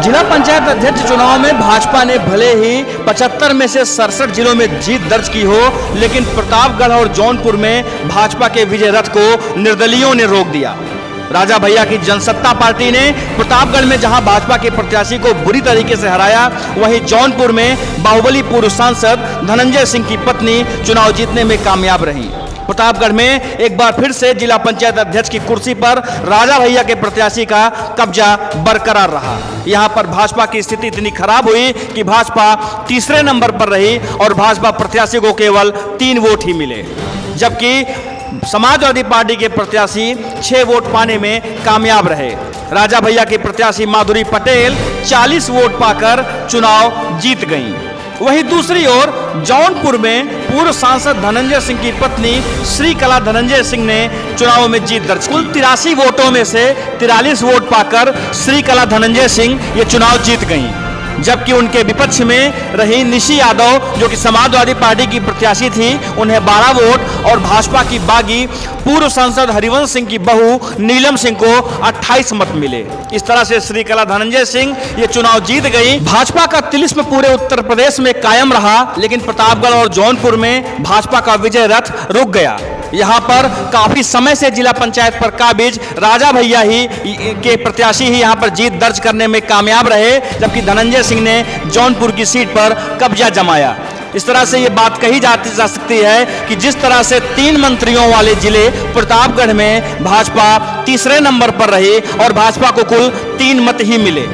जिला पंचायत अध्यक्ष चुनाव में भाजपा ने भले ही 75 में से 67 जिलों में जीत दर्ज की हो, लेकिन प्रतापगढ़ और जौनपुर में भाजपा के विजय रथ को निर्दलीयों ने रोक दिया। राजा भैया की जनसत्ता पार्टी ने प्रतापगढ़ में जहां भाजपा के प्रत्याशी को बुरी तरीके से हराया, वहीं जौनपुर में बाहुबली पूर्व सांसद धनंजय सिंह की पत्नी चुनाव जीतने में कामयाब रही। प्रतापगढ़ में एक बार फिर से जिला पंचायत अध्यक्ष की कुर्सी पर राजा भैया के प्रत्याशी का कब्जा बरकरार रहा। यहां पर भाजपा की स्थिति इतनी खराब हुई कि भाजपा तीसरे नंबर पर रही और भाजपा प्रत्याशी को केवल 3 वोट ही मिले, जबकि समाजवादी पार्टी के प्रत्याशी 6 वोट पाने में कामयाब रहे। राजा भैया की प्रत्याशी माधुरी पटेल 40 वोट पाकर चुनाव जीत गईं। वहीं दूसरी ओर जौनपुर में पूर्व सांसद धनंजय सिंह की पत्नी श्रीकला धनंजय सिंह ने चुनाव में जीत दर्ज की। कुल 83 वोटों में से 43 वोट पाकर श्रीकला धनंजय सिंह ये चुनाव जीत गईं, जबकि उनके विपक्ष में रही निशी यादव जो कि समाजवादी पार्टी की प्रत्याशी थी, उन्हें 12 वोट और भाजपा की बागी पूर्व सांसद हरिवंश सिंह की बहू नीलम सिंह को 28 मत मिले। इस तरह से श्रीकला धनंजय सिंह ये चुनाव जीत गई। भाजपा का तिलिस्म पूरे उत्तर प्रदेश में कायम रहा, लेकिन प्रतापगढ़ और जौनपुर में भाजपा का विजय रथ रुक गया। यहाँ पर काफी समय से जिला पंचायत पर काबिज राजा भैया ही के प्रत्याशी ही यहाँ पर जीत दर्ज करने में कामयाब रहे, जबकि धनंजय सिंह ने जौनपुर की सीट पर कब्जा जमाया। इस तरह से ये बात कही जा सकती है कि जिस तरह से 3 मंत्रियों वाले जिले प्रतापगढ़ में भाजपा तीसरे नंबर पर रही और भाजपा को कुल 3 मत ही मिले।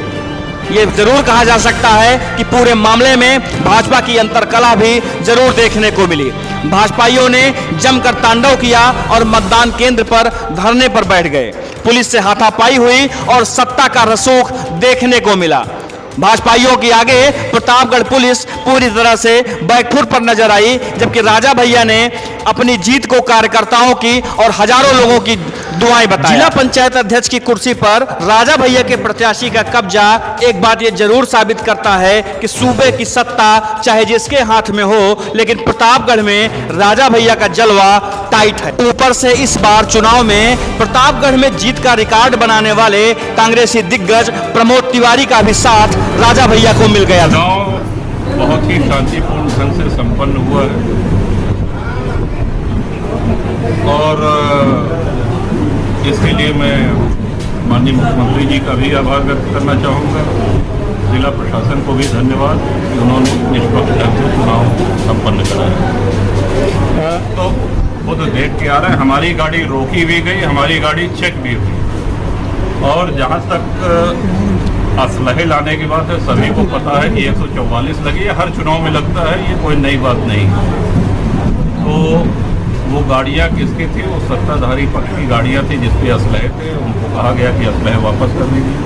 ये जरूर कहा जा सकता है कि पूरे मामले में भाजपा की अंतरकला भी जरूर देखने को मिली। भाजपाइयों ने जमकर तांडव किया और मतदान केंद्र पर धरने पर बैठ गए। पुलिस से हाथापाई हुई और सत्ता का रसूख देखने को मिला। भाजपाइयों के आगे प्रतापगढ़ पुलिस पूरी तरह से बैकफुट पर नजर आई, जबकि राजा भैया ने अपनी जीत को कार्यकर्ताओं की और हजारों लोगों की दुआएं बताया। जिला पंचायत अध्यक्ष की कुर्सी पर राजा भैया के प्रत्याशी का कब्जा एक बात ये जरूर साबित करता है कि सूबे की सत्ता चाहे जिसके हाथ में हो, लेकिन प्रतापगढ़ में राजा भैया का जलवा टाइट है। ऊपर से इस बार चुनाव में प्रतापगढ़ में जीत का रिकॉर्ड बनाने वाले कांग्रेसी दिग्गज प्रमोद तिवारी का भी साथ राजा भैया को मिल गया। चुनाव बहुत ही शांतिपूर्ण ढंग से संपन्न हुआ है और इसके लिए मैं माननीय मुख्यमंत्री जी का भी आभार व्यक्त करना चाहूँगा। जिला प्रशासन को भी धन्यवाद कि उन्होंने निष्पक्ष ढंग से चुनाव संपन्न कराया। तो वो तो देख के आ रहा है, हमारी गाड़ी रोकी भी गई, हमारी गाड़ी चेक भी हुई। और जहाँ तक असलहे लाने की बात है, सभी को पता है कि 144 लगी है, हर चुनाव में लगता है, ये कोई नई बात नहीं है। तो वो गाड़ियाँ किसकी थी? वो सत्ताधारी पक्ष की गाड़ियाँ थी जिसपे असलहे थे। उनको कहा गया कि असलहे वापस कर दीजिए,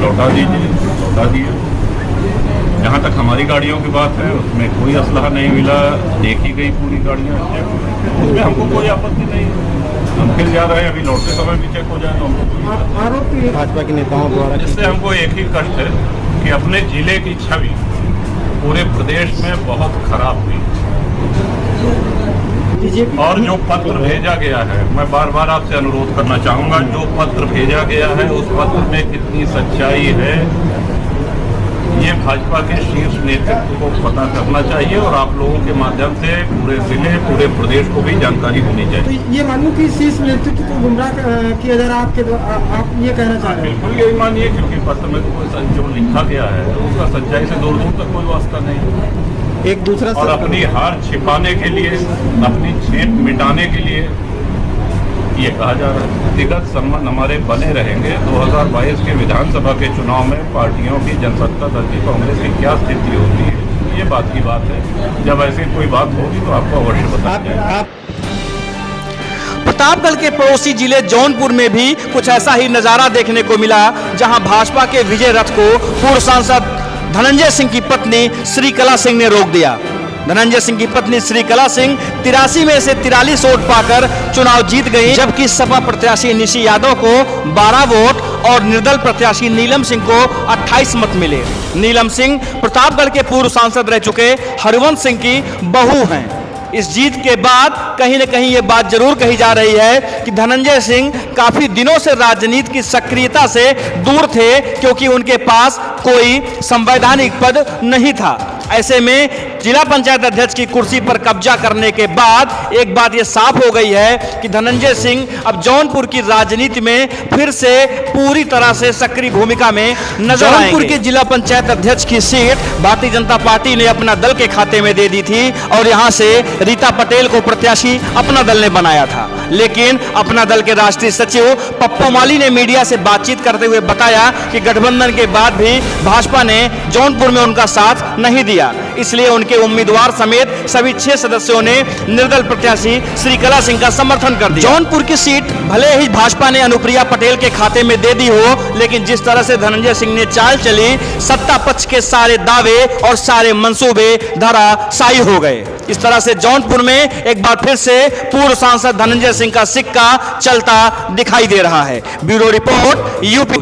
लौटा दीजिए, लौटा दिए। जहाँ तक हमारी गाड़ियों की बात है, उसमें कोई असलहा नहीं मिला, देखी गई पूरी गाड़ियाँ, उसमें हमको कोई आपत्ति नहीं। हम फिर जा रहे हैं, अभी लौटते समय भी चेक हो जाए तो हमको आरोप भाजपा के नेताओं द्वारा। इससे हमको एक ही कष्ट है कि अपने जिले की छवि पूरे प्रदेश में बहुत खराब हुई। और जो पत्र भेजा गया है, मैं बार बार आपसे अनुरोध करना चाहूँगा, जो पत्र भेजा गया है उस पत्र में कितनी सच्चाई है ये भाजपा के शीर्ष नेतृत्व को पता करना चाहिए और आप लोगों के माध्यम से पूरे जिले, पूरे प्रदेश को भी जानकारी होनी चाहिए। तो ये मानूं कि शीर्ष नेतृत्व को गुमराह किया जा रहा है आपके द्वारा, आप ये कहना चाह रहे हैं? बिल्कुल यही मानिए, क्योंकि पत्र में जो लिखा गया है उसका सच्चाई से दूर दूर तक कोई वास्ता नहीं। एक दूसरा और अपनी हार छिपाने के लिए, अपनी छेद मिटाने के लिए ये कहा जा रहा है। व्यक्तिगत संबंध हमारे बने रहेंगे। 2022 के विधानसभा के चुनाव में पार्टियों की जनसत्ता दल की कांग्रेस की क्या स्थिति होती है, ये बात की बात है। जब ऐसी कोई बात होगी तो आपको अवश्य बताया जाएगा। प्रतापगढ़ के पड़ोसी जिले जौनपुर में भी कुछ ऐसा ही नजारा देखने को मिला, जहां भाजपा के विजय रथ को पूर्व सांसद धनंजय सिंह की पत्नी श्रीकला सिंह ने रोक दिया। धनंजय सिंह की पत्नी श्रीकला सिंह 83 में से 43 वोट पाकर चुनाव जीत गई, जबकि सपा प्रत्याशी निशी यादव को 12 वोट और निर्दल प्रत्याशी नीलम सिंह को 28 मत मिले। नीलम सिंह प्रतापगढ़ के पूर्व सांसद रह चुके हरिवंश सिंह की बहू हैं। इस जीत के बाद कहीं न कहीं ये बात जरूर कही जा रही है कि धनंजय सिंह काफी दिनों से राजनीति की सक्रियता से दूर थे, क्योंकि उनके पास कोई संवैधानिक पद नहीं था। ऐसे में जिला पंचायत अध्यक्ष की कुर्सी पर कब्जा करने के बाद एक बात यह साफ हो गई है कि धनंजय सिंह अब जौनपुर की राजनीति में फिर से पूरी तरह से सक्रिय भूमिका में नजर आएंगे। जौनपुर के जिला पंचायत अध्यक्ष की सीट भारतीय जनता पार्टी ने अपना दल के खाते में दे दी थी और यहां से रीता पटेल को प्रत्याशी अपना दल ने बनाया था। लेकिन अपना दल के राष्ट्रीय सचिव पप्पू माली ने मीडिया से बातचीत करते हुए बताया कि गठबंधन के बाद भी भाजपा ने जौनपुर में उनका साथ नहीं दिया, इसलिए उनके उम्मीदवार समेत सभी 6 सदस्यों ने निर्दल प्रत्याशी श्रीकला सिंह का समर्थन कर दिया। जौनपुर की सीट भले ही भाजपा ने अनुप्रिया पटेल के खाते में दे दी हो, लेकिन जिस तरह से धनंजय सिंह ने चाल चली, सत्ता पक्ष के सारे दावे और सारे मंसूबे धराशायी हो गए। इस तरह से जौनपुर में एक बार फिर से पूर्व सांसद धनंजय सिंह का सिक्का चलता दिखाई दे रहा है। Bureau report UP.